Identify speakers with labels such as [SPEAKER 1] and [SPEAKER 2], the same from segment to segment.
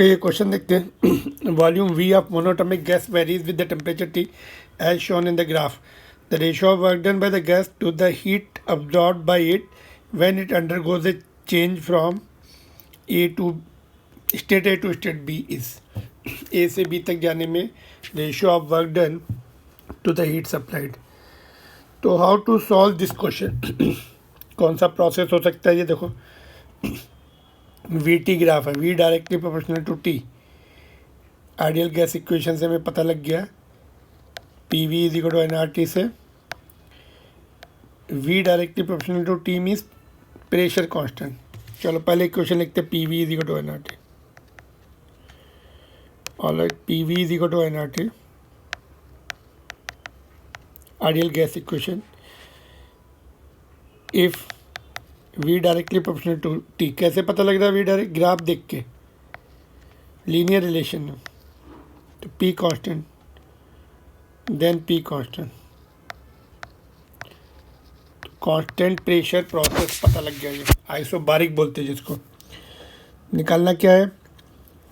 [SPEAKER 1] Okay, ये question देखते हैं। Volume V of monatomic gas varies with the temperature T as shown in the graph. The ratio of work done by the gas to the heat absorb by it when it undergoes a change from A to state A to state B is. A से B तक जाने में ratio of work done to the heat supplied. तो how to solve this question, कौन सा process हो सकता है? ये देखो, वी टी ग्राफ है, V directly proportional to T. Ideal gas equation से हमें पता लग गया P V is equal to N R T से V directly proportional to T means pressure constant. चलो पहले इक्वेशन लिखते हैं, P V is equal to N R T. Alright, P V is equal to N R T, ideal gas equation. If V directly proportional to T, कैसे पता लग रहा है? We direct graph देख के, लीनियर रिलेशन में। तो P constant then P constant, तो कांस्टेंट प्रेशर प्रोसेस पता लग गया। ये आइसोबारिक बोलते हैं जिसको। निकालना क्या है?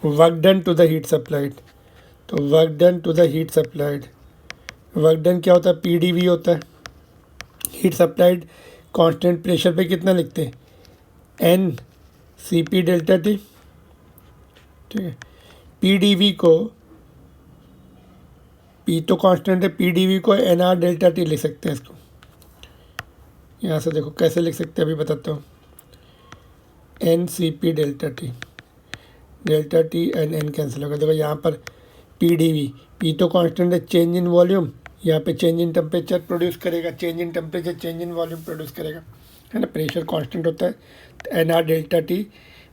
[SPEAKER 1] Work done to the heat supplied. तो work done to the heat supplied, work done क्या होता है? पी डी वी होता है। हीट सप्लाइड कांस्टेंट प्रेशर पे कितना लिखते हैं? N C P delta T. ठीक है, पी डी वी को, पी तो कांस्टेंट है, पी डी वी को एन आर डेल्टा टी लिख सकते हैं। इसको यहाँ से देखो कैसे लिख सकते हैं, अभी बताता हूँ। N C P delta T, delta T N N cancel होगा। देखो यहाँ पर पी डी वी, पी तो कांस्टेंट है, चेंज इन वॉल्यूम, यहाँ पे चेंज इन टेम्परेचर प्रोड्यूस करेगा, change in temperature change in volume produce करेगा, है ना। प्रेशर कांस्टेंट होता है, तो N R delta T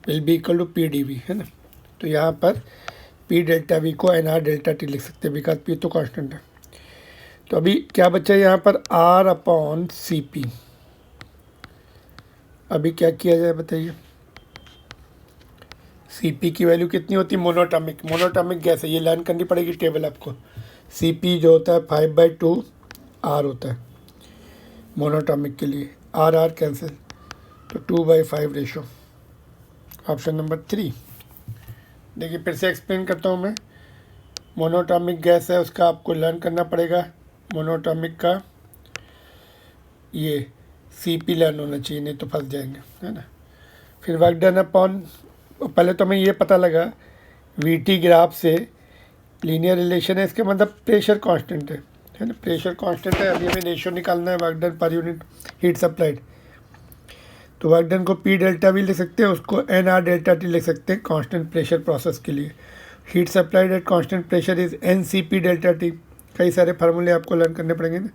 [SPEAKER 1] will be equal to P D V, है ना। तो यहाँ पर पी डेल्टा वी को एन आर डेल्टा टी लिख सकते हैं, बिकॉज पी तो कांस्टेंट है। तो अभी क्या बचा यहाँ पर? R upon C P. अभी क्या किया जाए बताइए? सी पी की वैल्यू कितनी होती है? मोनोटॉमिक, मोनोटॉमिक गैस है, ये लर्न करनी पड़ेगी टेबल आपको। सी पी जो होता है 5/2 आर होता है मोनोटॉमिक के लिए। आर आर कैंसिल, तो 2/5 रेशो। Option number 3। देखिए फिर से एक्सप्लेन करता हूँ मैं। मोनोटॉमिक गैस है, उसका आपको लर्न करना पड़ेगा। मोनोटॉमिक का ये सी पी लर्न होना चाहिए, नहीं तो फंस जाएंगे, है ना। फिर वर्क डन अपॉन, पहले तो हमें ये पता लगा वी टी ग्राफ से लीनियर रिलेशन है, इसके मतलब प्रेशर कांस्टेंट है ना। प्रेशर कांस्टेंट है। अभी हमें रेशियो निकालना है work done per unit heat supplied. तो वर्क डन को पी डेल्टा भी लिख सकते हैं, उसको एन आर डेल्टा टी लिख सकते हैं कांस्टेंट प्रेशर प्रोसेस के लिए। Heat supplied at constant pressure is N C P delta T. कई सारे फार्मूले आपको लर्न करने पड़ेंगे ना,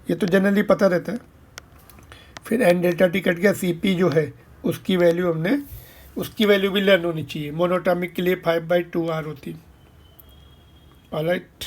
[SPEAKER 1] ये तो जनरली पता रहता है। फिर एन डेल्टा टी कट गया, सी पी जो है उसकी वैल्यू हमने, उसकी वैल्यू भी लर्न होनी चाहिए। मोनोटॉमिक के लिए 5/2 आर होती। ऑलराइट।